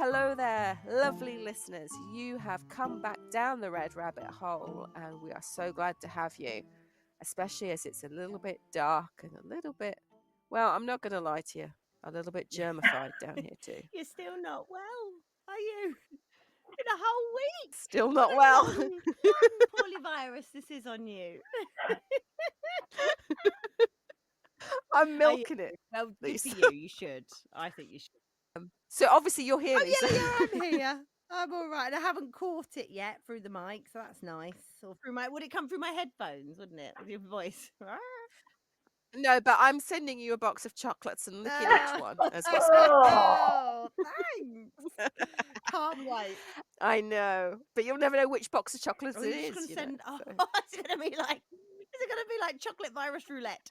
hello there, lovely listeners. You have come back down the red rabbit hole, and we are so glad to have you, especially as it's a little bit dark and a little bit, well, I'm not going to lie to you, a little bit germified down here too. You're still not well, are you? In a whole week. Still not well. What poorly virus this is on you. I'm milking it. Well, good Lisa. for you. You should. I think you should. So obviously you're here, Lisa. Yeah, I'm here. I'm all right. I haven't caught it yet through the mic, so that's nice. Or through would it come through my headphones, wouldn't it, with your voice? No, but I'm sending you a box of chocolates and licking each one as we speak. Oh, thanks. Can't wait. I know, but you'll never know which box of chocolates it is. Is it going So. to be like chocolate virus roulette?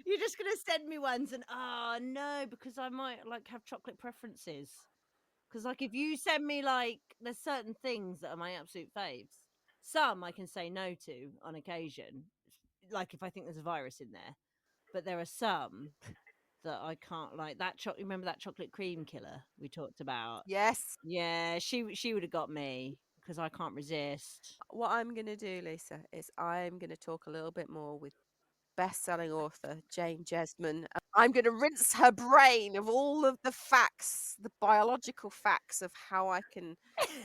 You're just going to send me ones and no, because I might have chocolate preferences. Because if you send me there's certain things that are my absolute faves. Some I can say no to on occasion, if I think there's a virus in there. But there are some that I can't that remember that chocolate cream killer we talked about? Yes. Yeah, she would have got me because I can't resist. What I'm going to do, Lisa, is I'm going to talk a little bit more with best-selling author Jane Jesmond. I'm going to rinse her brain of all of the facts, the biological facts of how I can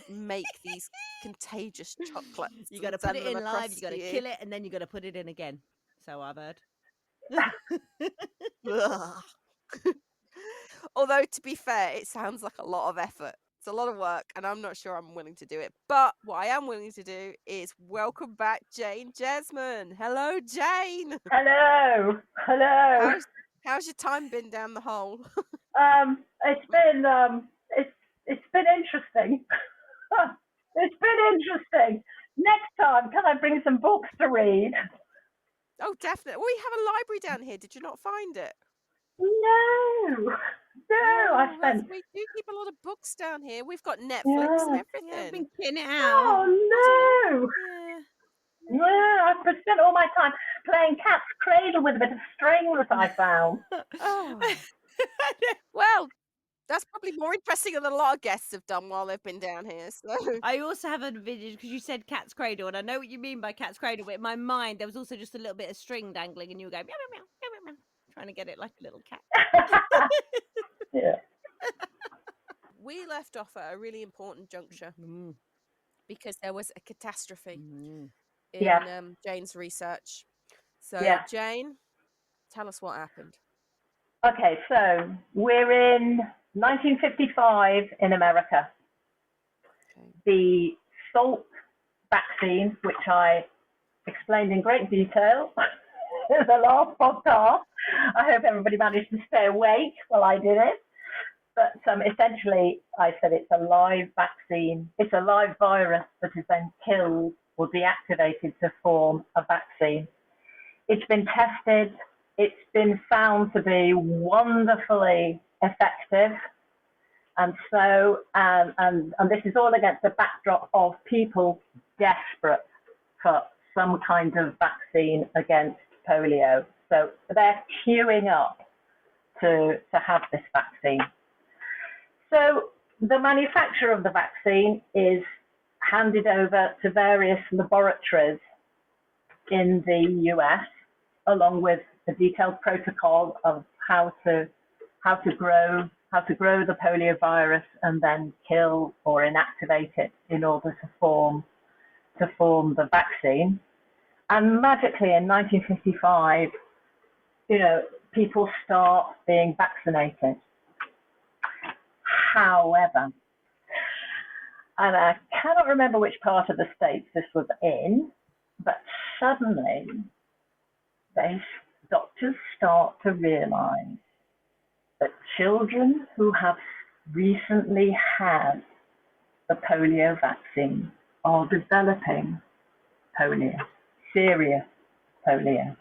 make these contagious chocolates. You got to put it in live, you got to kill it, and then you got to put it in again. So I've heard. Although, to be fair, it sounds like a lot of effort. It's a lot of work, and I'm not sure I'm willing to do it. But what I am willing to do is welcome back Jane Jesmond. Hello, Jane. Hello. How's your time been down the hole? It's been interesting. It's been interesting. Next time, can I bring some books to read? Oh, definitely. We have a library down here. Did you not find it? No. We do keep a lot of books down here. We've got Netflix and everything. Yeah, I've been kidding it out. Oh, no. Yeah, I've spent all my time playing cat's cradle with a bit of string that I found. Well, that's probably more interesting than a lot of guests have done while they've been down here. So I also have a video because you said cat's cradle, and I know what you mean by cat's cradle, but in my mind there was also just a little bit of string dangling, and you were going meow, meow, meow, meow, meow, trying to get it like a little cat. Yeah. We left off at a really important juncture because there was a catastrophe in Jane's research. So, Jane, tell us what happened. Okay, so we're in 1955 in America. Okay. The Salk vaccine, which I explained in great detail in the last podcast. I hope everybody managed to stay awake while I did it. But essentially, I said it's a live vaccine. It's a live virus that is then killed or deactivated to form a vaccine. It's been tested. It's been found to be wonderfully effective. And so, and this is all against the backdrop of people desperate for some kind of vaccine against polio. So they're queuing up to have this vaccine. So the manufacture of the vaccine is handed over to various laboratories in the US, along with a detailed protocol of how to grow the polio virus and then kill or inactivate it in order to form the vaccine. And magically in 1955, people start being vaccinated. However, and I cannot remember which part of the States this was in, but suddenly doctors start to realize that children who have recently had the polio vaccine are developing polio, serious polio.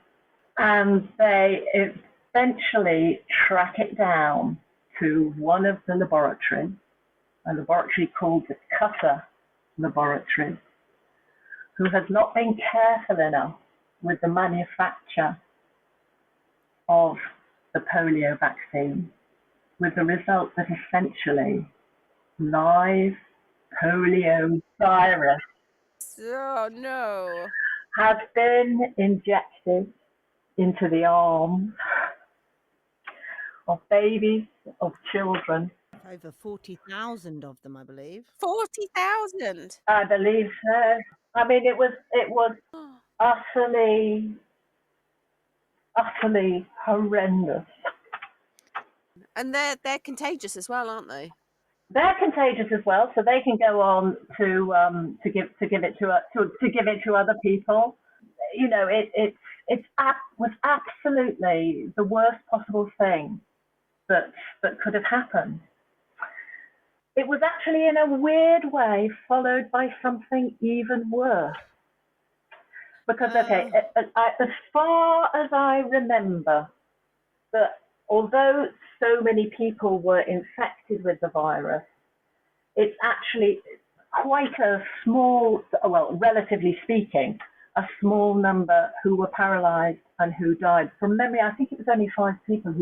And they eventually track it down to one of the laboratories, a laboratory called the Cutter Laboratory, who has not been careful enough with the manufacture of the polio vaccine, with the result that essentially live polio virus Oh no. has been injected into the arms of babies, of children. Over 40,000 of them, I believe. 40,000. I believe so. I mean, it was utterly, utterly horrendous. And they're contagious as well, aren't they? They're contagious as well, so they can go on to give it to other people. You know, it was absolutely the worst possible thing that could have happened. It was actually, in a weird way, followed by something even worse. Because, okay, as far as I remember, that although so many people were infected with the virus, it's actually quite a small, well, relatively speaking, a small number who were paralyzed and who died. From memory, I think it was only 5 people,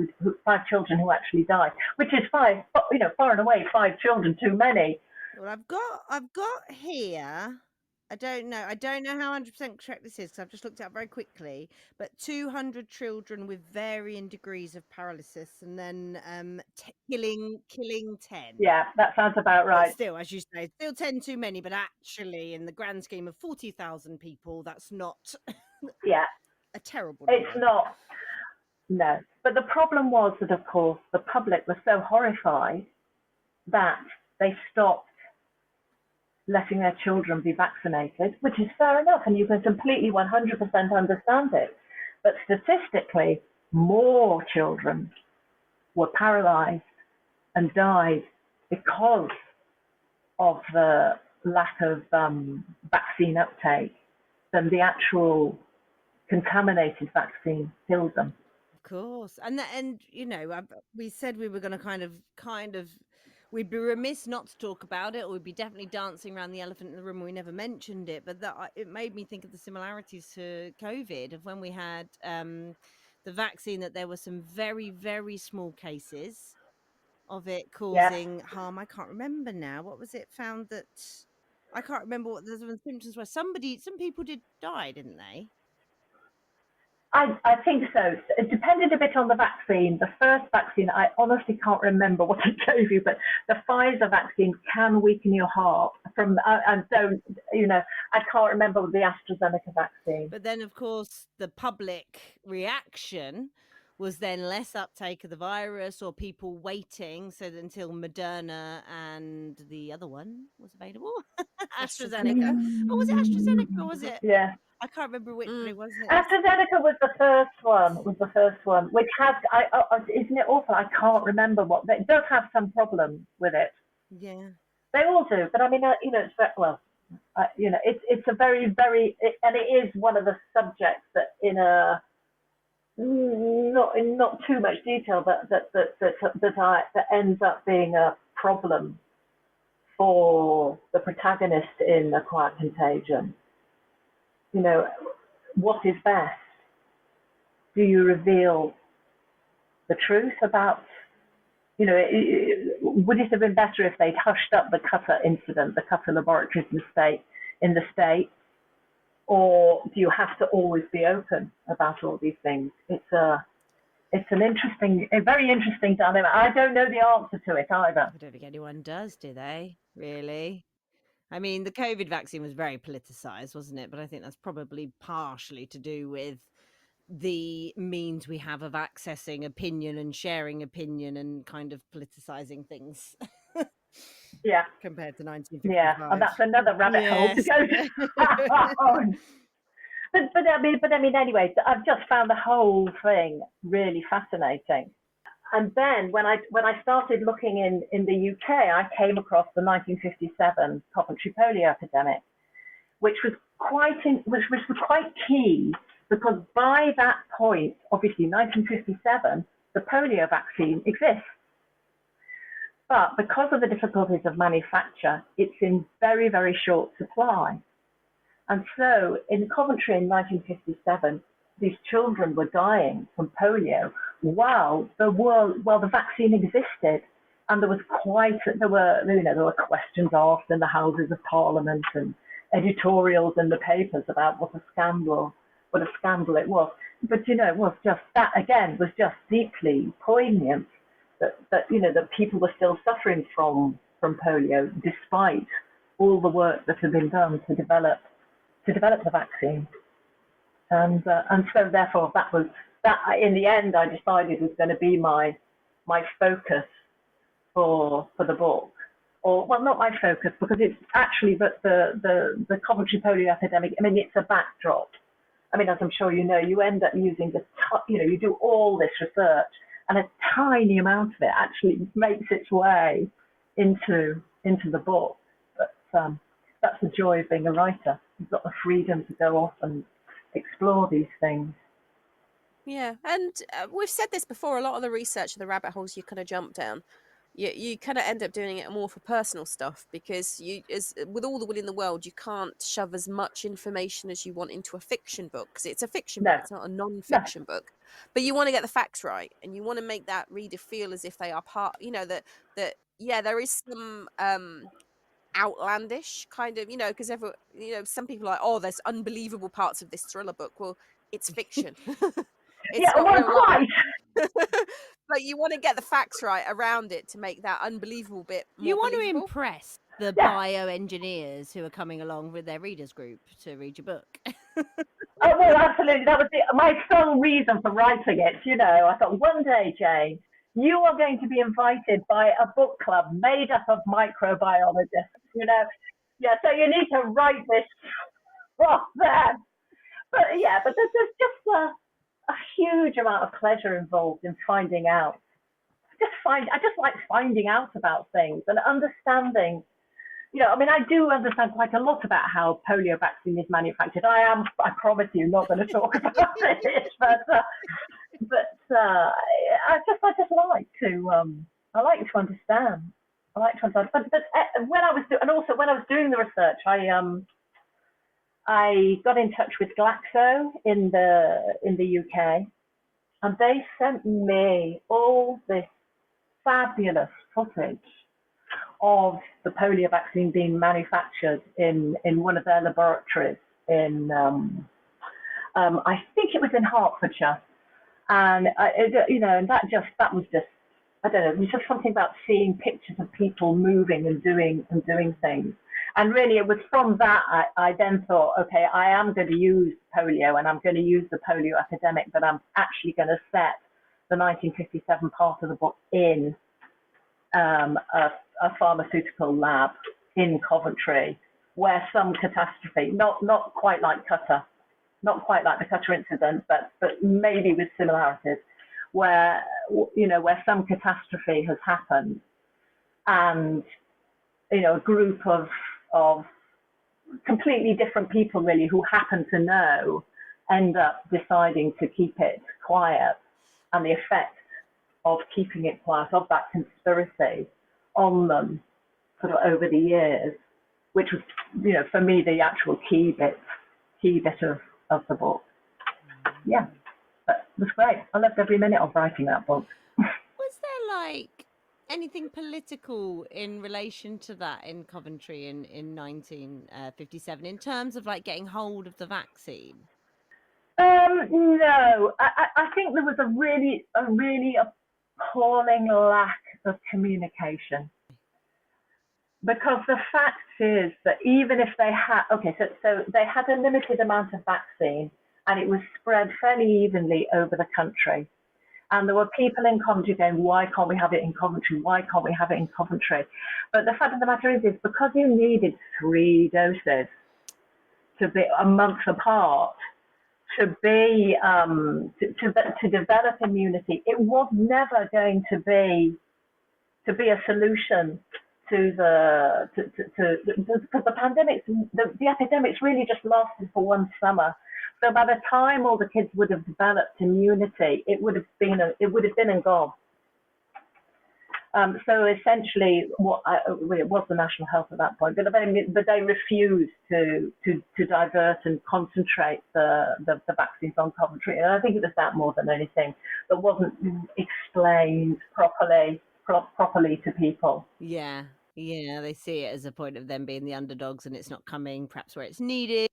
5 children who actually died, which is 5, you know, far and away 5 children too many. Well, I've got here. I don't know how 100% correct this is because I've just looked it up very quickly. But 200 children with varying degrees of paralysis, and then killing 10. Yeah, that sounds about right. But still, as you say, still 10 too many. But actually, in the grand scheme of 40,000 people, that's not Yeah, a terrible number. it's not. No, but the problem was that, of course, the public was so horrified that they stopped letting their children be vaccinated, which is fair enough, and you can completely 100% understand it. But statistically, more children were paralyzed and died because of the lack of vaccine uptake than the actual contaminated vaccine killed them. Of course, and you know, we said we were going to kind of. We'd be remiss not to talk about it, or we'd be definitely dancing around the elephant in the room and we never mentioned it. But it made me think of the similarities to COVID, of when we had the vaccine, that there were some very, very small cases of it causing harm. I can't remember now. What was it found that... I can't remember what the symptoms were. Some people did die, didn't they? I think so. It depended a bit on the vaccine. The first vaccine, I honestly can't remember what it gave you, but the Pfizer vaccine can weaken your heart. And so, you know, I can't remember the AstraZeneca vaccine. But then, of course, the public reaction was then less uptake of the virus, or people waiting until Moderna and the other one was available. AstraZeneca. Oh, was it AstraZeneca or was it? Yeah. I can't remember which one it was. AstraZeneca was the first one, which has, isn't it awful? I can't remember what, it does have some problems with it. Yeah. They all do, but I mean, you know, you know, it's a very, very, and it is one of the subjects that in not too much detail, but that ends up being a problem for the protagonist in A Quiet Contagion. You know, what is best? Do you reveal the truth about, you know, would it have been better if they'd hushed up the Qatar incident, the Qatar laboratories in the States, or do you have to always be open about all these things? It's a very interesting dilemma. I don't know the answer to it either. I don't think anyone does, do they? Really? I mean, the COVID vaccine was very politicized, wasn't it? But I think that's probably partially to do with the means we have of accessing opinion and sharing opinion and kind of politicizing things. Yeah. Compared to 1955. Yeah, and that's another rabbit hole to go down. But I mean, anyway, I've just found the whole thing really fascinating. And then when I started looking in the UK, I came across the 1957 Coventry polio epidemic, which was quite key, because by that point, obviously 1957, the polio vaccine exists. But because of the difficulties of manufacture, it's in very, very short supply. And so in Coventry in 1957, these children were dying from polio while the vaccine existed. and there were questions asked in the Houses of Parliament and editorials in the papers about what a scandal it was. But it was just that again was just deeply poignant that people were still suffering from polio despite all the work that had been done to develop the vaccine. And so therefore that in the end I decided was going to be my focus for the book. Or well, not my focus, because it's actually the Coventry polio epidemic. I mean, it's a backdrop. I mean, as I'm sure you know, you end up using you do all this research, and a tiny amount of it actually makes its way into the book. But that's the joy of being a writer. You've got the freedom to go off and explore these things. Yeah, and we've said this before. A lot of the research, the rabbit holes you kind of jump down, you kind of end up doing it more for personal stuff, because with all the will in the world, you can't shove as much information as you want into a fiction book, because it's a fiction book, it's not a non-fiction book. But you want to get the facts right, and you want to make that reader feel as if they are part. That there is some outlandish kind of, because some people are like, oh, there's unbelievable parts of this thriller book. Well, it's fiction. It's not real life. But you want to get the facts right around it to make that unbelievable bit more You want believable. to impress the bioengineers who are coming along with their readers group to read your book. Oh, well, absolutely. That was my sole reason for writing it. I thought one day, Jane, you are going to be invited by a book club made up of microbiologists. Yeah, so you need to write this for them. But there's just a huge amount of pleasure involved in finding out. I just like finding out about things and understanding. I do understand quite a lot about how polio vaccine is manufactured. I promise you, not going to talk about it, but I just like to understand. I like to understand. But when I was doing the research, I got in touch with Glaxo in the UK, and they sent me all this fabulous footage of the polio vaccine being manufactured in one of their laboratories in I think it was in Hertfordshire, and that was just, I don't know, it was just something about seeing pictures of people moving and doing things. And really, it was from that I then thought, okay, I am going to use polio, and I'm going to use the polio epidemic, but I'm actually going to set the 1957 part of the book in a pharmaceutical lab in Coventry, where some catastrophe, not quite like Cutter, not quite like the Cutter incident, but maybe with similarities, where some catastrophe has happened, and a group of completely different people really who happen to know end up deciding to keep it quiet, and the effect of keeping it quiet, of that conspiracy on them sort of over the years, which was, for me, the actual key bit of the book. Yeah, but it was great. I loved every minute of writing that book. Was there anything political in relation to that in Coventry in 1957 in terms of getting hold of the vaccine? No, I think there was a really appalling lack of communication, because the fact is that even if they had, so they had a limited amount of vaccine, and it was spread fairly evenly over the country. And there were people in Coventry going, why can't we have it in Coventry? Why can't we have it in Coventry? But the fact of the matter is because you needed 3 doses to be a month apart to develop immunity, it was never going to be a solution to because the epidemics really just lasted for one summer. So by the time all the kids would have developed immunity, it would have been and gone. So essentially, it was the National Health at that point, but they refused to divert and concentrate the vaccines on Coventry. And I think it was that more than anything that wasn't explained properly properly to people. Yeah, they see it as a point of them being the underdogs and it's not coming perhaps where it's needed.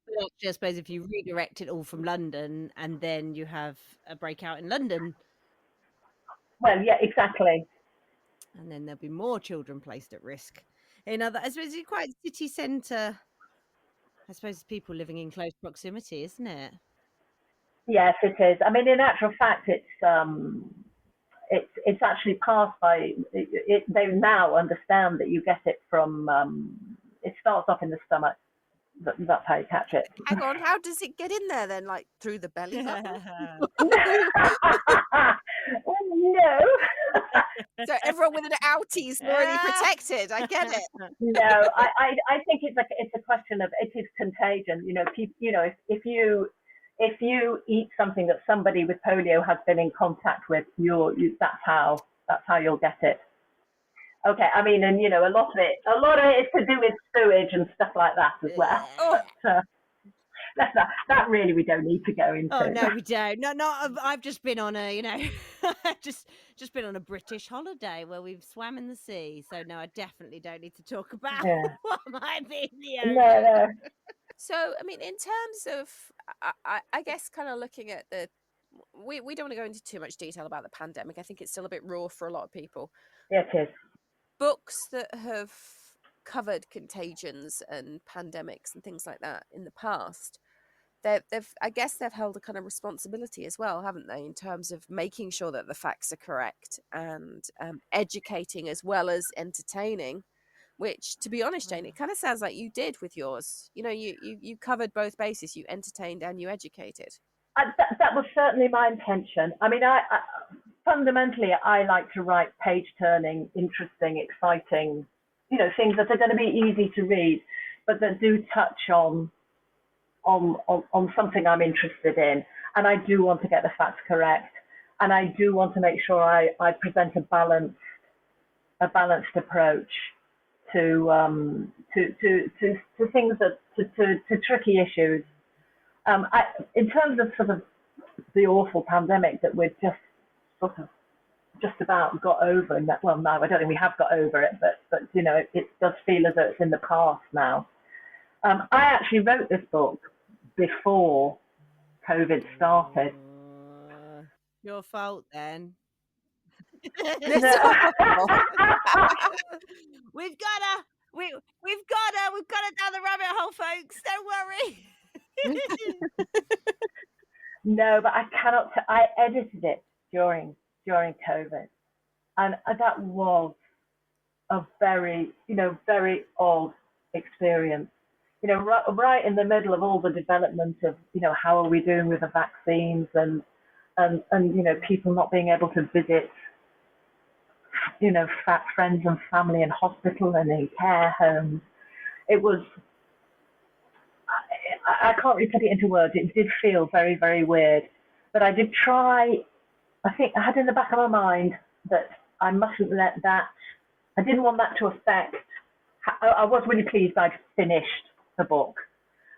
But actually, I suppose if you redirect it all from London and then you have a breakout in London, Well, yeah, exactly. and then there'll be more children placed at risk. In other, I suppose it's quite city centre. I suppose it's people living in close proximity, isn't it? Yes, it is. I mean, in actual fact, it's actually passed by. They now understand that you get it from. It starts off in the stomach. That's how you catch it. Hang on, how does it get in there then? Like through the belly button? No. So everyone with an outie is already protected. I get it. No, I think it's a question of, it is contagion. You know, if you eat something that somebody with polio has been in contact with, that's how you'll get it. Okay, I mean, and a lot of it is to do with sewage and stuff like that as well. Oh. But, that really we don't need to go into. Oh no, we don't. No, I've just been on a, just been on a British holiday where we've swam in the sea. So no, I definitely don't need to talk about what might be in the ocean. No. So, I mean, in terms of, I guess, kind of looking at we don't want to go into too much detail about the pandemic. I think it's still a bit raw for a lot of people. It is. Books that have covered contagions and pandemics and things like that in the past, I guess they've held a kind of responsibility as well, haven't they, in terms of making sure that the facts are correct and educating as well as entertaining, which, to be honest, Jane, it kind of sounds like you did with yours. You covered both bases. You entertained and you educated. That was certainly my intention. I mean, fundamentally, I like to write page-turning, interesting, exciting, things that are going to be easy to read, but that do touch on something I'm interested in. And I do want to get the facts correct, and I do want to make sure I present a balanced approach to things to tricky issues. In terms of sort of the awful pandemic that we've just about got over, well, no, I don't think we have got over it, but it does feel as though it's in the past now. I actually wrote this book before COVID started. Your fault then. We've got her down the rabbit hole, folks. Don't worry. No, but I edited it during COVID, and that was a very odd experience. Right in the middle of all the development of how are we doing with the vaccines and people not being able to visit fat friends and family in hospital and in care homes. It was, I can't really put it into words. It did feel very, very weird, but I did try. I think I had in the back of my mind that I mustn't let that. I didn't want that to affect. I was really pleased I'd finished the book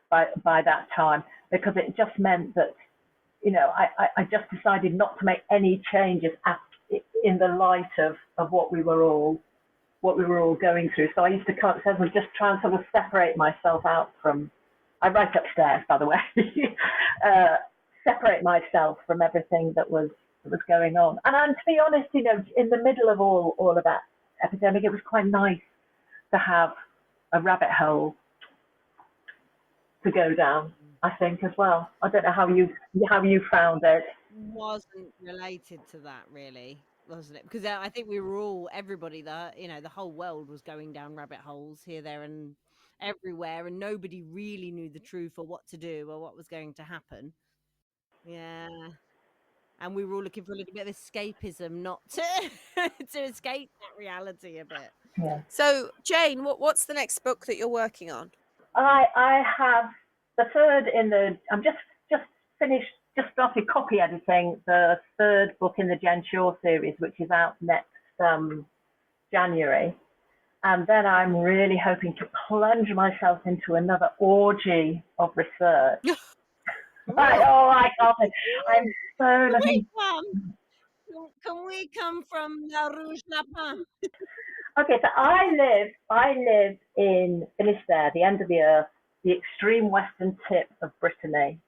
by that time, because it just meant that I just decided not to make any changes in the light of what we were all going through. So I used to just try and sort of separate myself out from. I write upstairs, by the way. Separate myself from everything that was going on. And to be honest, in the middle of all of that epidemic, it was quite nice to have a rabbit hole to go down, I think, as well. I don't know how you found it. Wasn't related to that, really, wasn't it? Because I think we were everybody, the whole world was going down rabbit holes here, there, and everywhere, and nobody really knew the truth or what to do or what was going to happen. Yeah. And we were all looking for a little bit of escapism, not to escape that reality a bit. Yeah. So, Jane, what's the next book that you're working on? I have the third I'm just started copy editing the third book in the Jen Shaw series, which is out next January. And then I'm really hoping to plunge myself into another orgy of research. I can't. I'm so looking. Can we come from La Rouge Lapin? Okay, so I live in Finisterre, the end of the earth, the extreme western tip of Brittany.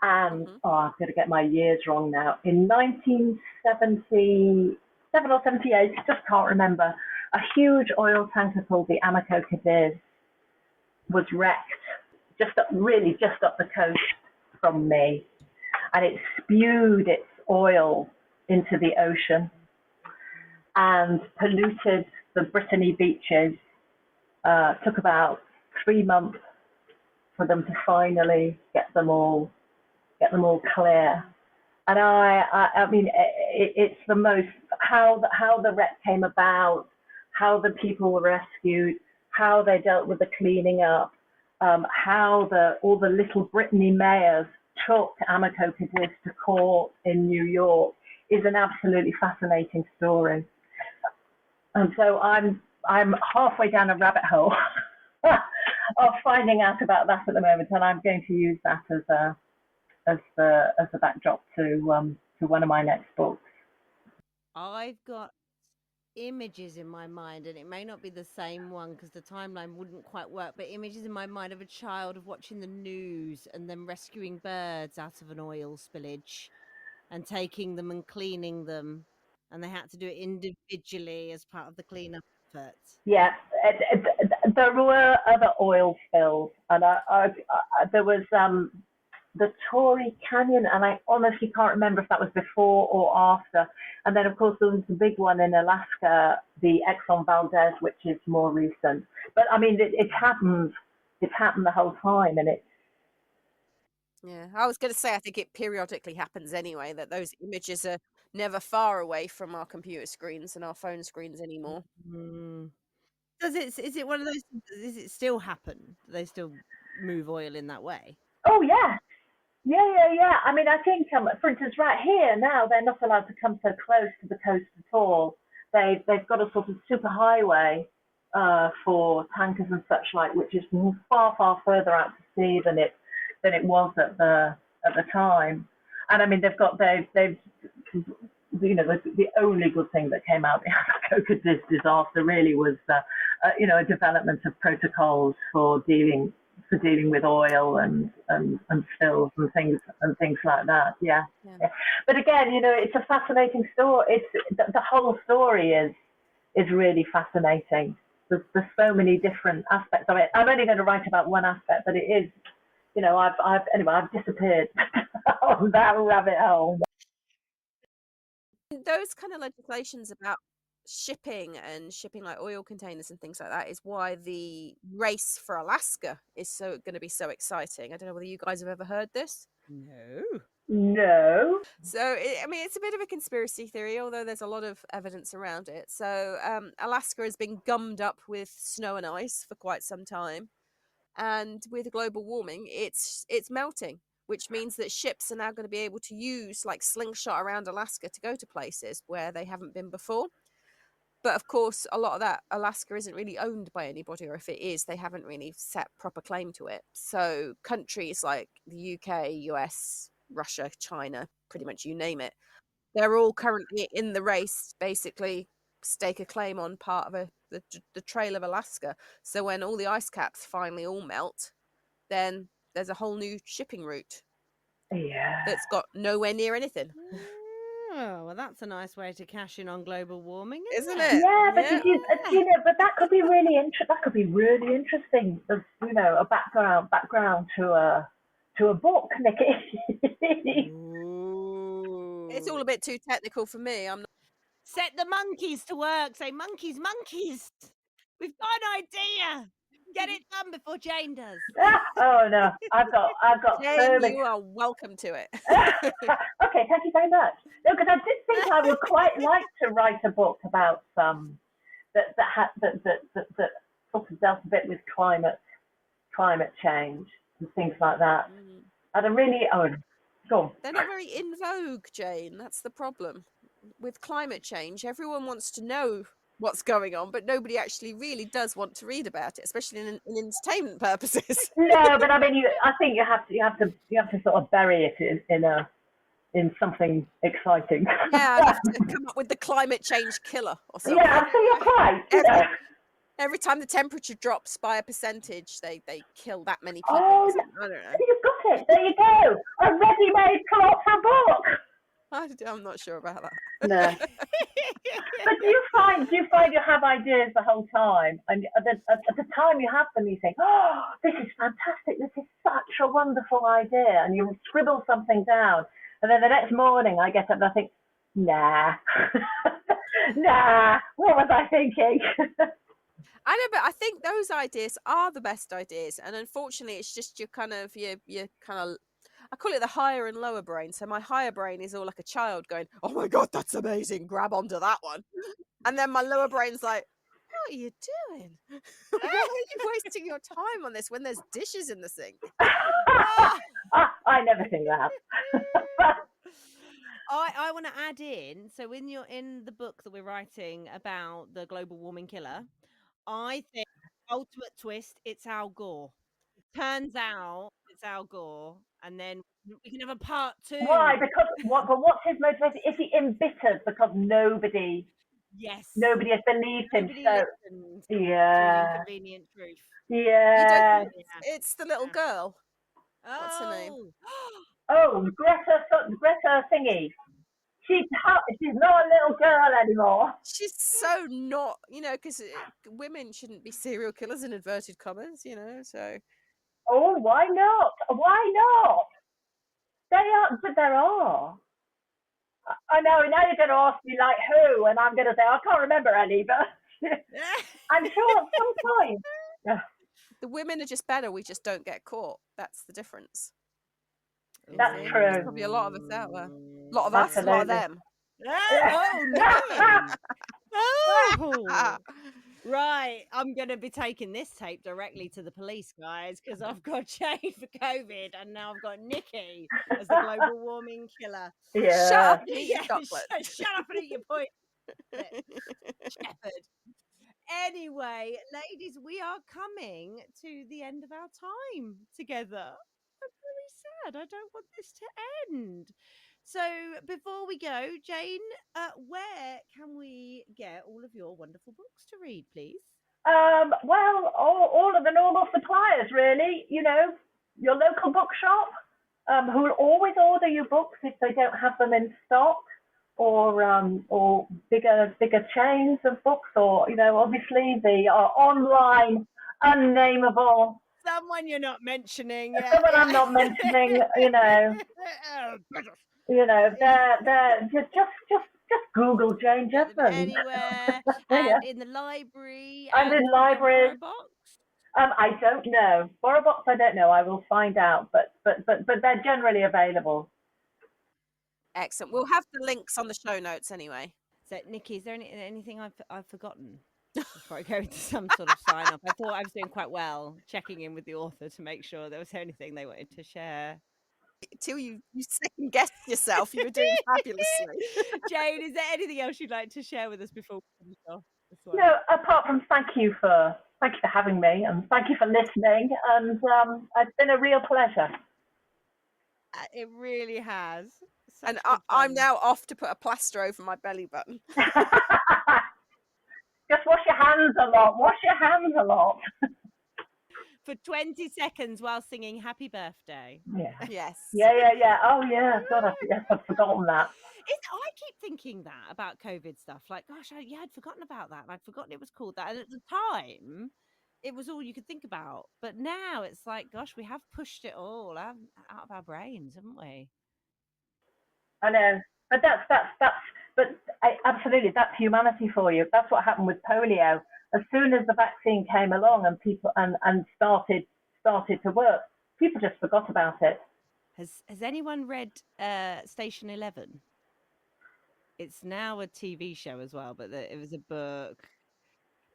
And I'm going to get my years wrong now. In 1977 or 78, just can't remember, a huge oil tanker called the Amico Cadiz was wrecked just up the coast from me, and it spewed its oil into the ocean and polluted the Brittany beaches. Took about 3 months for them to finally get them all clear. And I mean, it's the most how the wreck came about, how the people were rescued, how they dealt with the cleaning up, how all the Little Brittany mayors took Amico Cadiz to court in New York is an absolutely fascinating story. And so I'm halfway down a rabbit hole of finding out about that at the moment, and I'm going to use that as the backdrop to one of my next books. I've got images in my mind, and it may not be the same one because the timeline wouldn't quite work, but images in my mind of a child of watching the news and them rescuing birds out of an oil spillage and taking them and cleaning them, and they had to do it individually as part of the cleanup effort. Yeah, there were other oil spills, and there was the Torrey Canyon, and I honestly can't remember if that was before or after. And then, of course, there was the big one in Alaska, the Exxon Valdez, which is more recent. But I mean, it's happened the whole time, and it's. Yeah, I was going to say, I think it periodically happens anyway, that those images are never far away from our computer screens and our phone screens anymore. Is it one of those, does it still happen? Do they still move oil in that way? Oh, yeah. Yeah. I mean, I think, for instance, right here now, they're not allowed to come so close to the coast at all. They've got a sort of super highway for tankers and such like, which is far, far further out to sea than it was at the time. And I mean, they've the only good thing that came out of the Amico Cadiz disaster really was a development of protocols for dealing with oil and spills and things like that. Yeah. But again, it's a fascinating story. It's the whole story is really fascinating. There's so many different aspects of it. I'm only going to write about one aspect, but it is, I've disappeared on that rabbit hole. Those kind of legislations about shipping like oil containers and things like that is why the race for Alaska is going to be so exciting. I don't know whether you guys have ever heard this. No. So it's a bit of a conspiracy theory, although there's a lot of evidence around it. So Alaska has been gummed up with snow and ice for quite some time, and with global warming, it's melting, which means that ships are now going to be able to use like slingshot around Alaska to go to places where they haven't been before. But of course, a lot of that Alaska isn't really owned by anybody, or if it is, they haven't really set proper claim to it. So countries like the UK, US, Russia, China, pretty much you name it, they're all currently in the race, basically stake a claim on part of the trail of Alaska. So when all the ice caps finally all melt, then there's a whole new shipping route. Yeah. That's got nowhere near anything. Oh, well, that's a nice way to cash in on global warming, isn't it? Yeah, but but that could be really interesting. As a background to a book, Nicky. Ooh. It's all a bit too technical for me. I'm not. Set the monkeys to work. Say, monkeys. We've got an idea. Get it done before Jane does. Oh no, I've got Jane, so many. You are welcome to it. Okay, thank you very much. No, because I did think I would quite like to write a book about that sort of dealt a bit with climate change and things like that. And I really go on. They're not very in vogue, Jane. That's the problem with climate change. Everyone wants to know what's going on, but nobody actually really does want to read about it, especially in entertainment purposes. No, but I mean, I think you have to sort of bury it in in something exciting. Yeah, I'd have to come up with the climate change killer or something. Yeah, so you're quite, Every time the temperature drops by a percentage, they kill that many people. Oh, I don't know. you've got it. There you go. A ready-made plot for book. I'm not sure about that. No. But do you find you have ideas the whole time, and at the time you have them, you think, "Oh, this is fantastic! This is such a wonderful idea," and you scribble something down, and then the next morning I get up and I think, "Nah, nah, what was I thinking?" I know, but I think those ideas are the best ideas, and unfortunately, it's just your kind of I call it the higher and lower brain. So my higher brain is all like a child going, "Oh my god, that's amazing! Grab onto that one," and then my lower brain's like, "What are you doing? Why are you wasting your time on this when there's dishes in the sink?" I never think that. I want to add in. So in the book that we're writing about the global warming killer, I think ultimate twist, it's Al Gore. It turns out it's Al Gore, and then we can have a part 2. Why? Because what? But what's his motivation? Is he embittered because nobody Yes. has believed him? Nobody So listened to an yeah, inconvenient truth. yeah. It's the little girl. What's her name? Oh, Greta thingy. She's not a little girl anymore. She's so not, because women shouldn't be serial killers in inverted commas, so. Oh, why not? Why not? They are, but there are. I know. Now you're going to ask me like who, and I'm going to say I can't remember any, but I'm sure at some point. The women are just better. We just don't get caught. That's the difference. That's true. There's probably a lot of us out there. A lot of us, a lot of them. Oh, Nicky! Oh, right. I'm going to be taking this tape directly to the police, guys, because I've got Jane for COVID, and now I've got Nicky as the global warming killer. Yeah. Shut up and eat your chocolate. Shut up and eat your point. Shepherd. Anyway, ladies, we are coming to the end of our time together. I'm very sad. I don't want this to end. So before we go, Jane, where can we get all of your wonderful books to read, please? Well, all of the normal suppliers, really. Your local bookshop, who will always order your books if they don't have them in stock, or bigger chains of books, or obviously the online unnameable. Someone you're not mentioning. Someone I'm not mentioning. They're just Google Jane Jesmond. Anywhere, and in the library. And in libraries. I don't know. Borrowbox, I don't know. I will find out, but they're generally available. Excellent. We'll have the links on the show notes anyway. So, Nicky, is there anything I've forgotten before I go into some sort of sign off? I thought I was doing quite well, checking in with the author to make sure there was anything they wanted to share. Till you second guessed yourself, you were doing fabulously. Jane, is there anything else you'd like to share with us before we finish off this one? No, apart from thank you for having me, and thank you for listening, and it's been a real pleasure. It really has. And I'm now off to put a plaster over my belly button. Just wash your hands a lot. Wash your hands a lot. For 20 seconds while singing Happy Birthday. Yeah. Yes. Yeah. Oh, yeah. God, I've forgotten that. I keep thinking that about COVID stuff. Like, gosh, I'd forgotten about that. And I'd forgotten it was called that. And at the time, it was all you could think about. But now it's like, gosh, we have pushed it all out of our brains, haven't we? I know. But absolutely, that's humanity for you. That's what happened with polio. As soon as the vaccine came along and people and started to work, people just forgot about it. Has anyone read Station 11? It's now a TV show as well, but it was a book.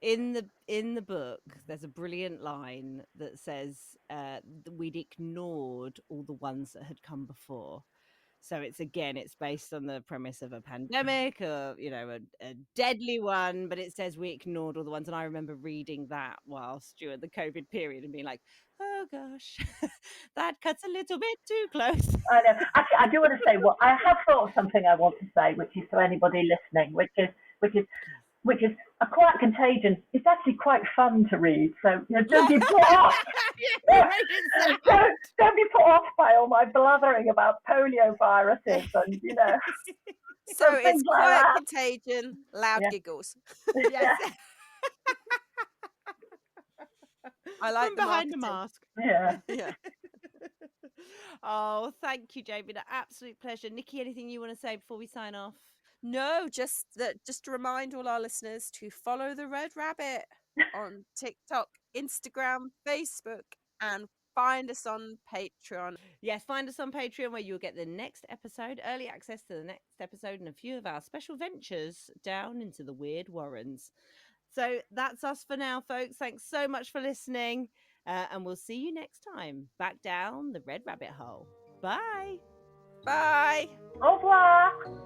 In the book, there's a brilliant line that says we'd ignored all the ones that had come before. So it's based on the premise of a pandemic, or a deadly one, but it says we ignored all the ones. And I remember reading that whilst during the COVID period and being like, oh gosh, that cuts a little bit too close. I know. Actually, I do want to say what I have thought of something I want to say, which is to anybody listening, which is a quiet contagion. It's actually quite fun to read. So don't be put off. Don't be put off by all my blathering about polio viruses and So it's quiet like contagion, loud giggles. Yes. I like From the behind the marketing. mask. Yeah. Oh, thank you, Jamie. An absolute pleasure. Nikki, anything you want to say before we sign off? No, just to remind all our listeners to follow the Red Rabbit on TikTok, Instagram, Facebook, and find us on Patreon. Yes, find us on Patreon, where you'll get the next episode, early access to the next episode, and a few of our special ventures down into the weird warrens. So that's us for now, folks. Thanks so much for listening, and we'll see you next time back down the Red Rabbit Hole. Bye. Bye. au revoir.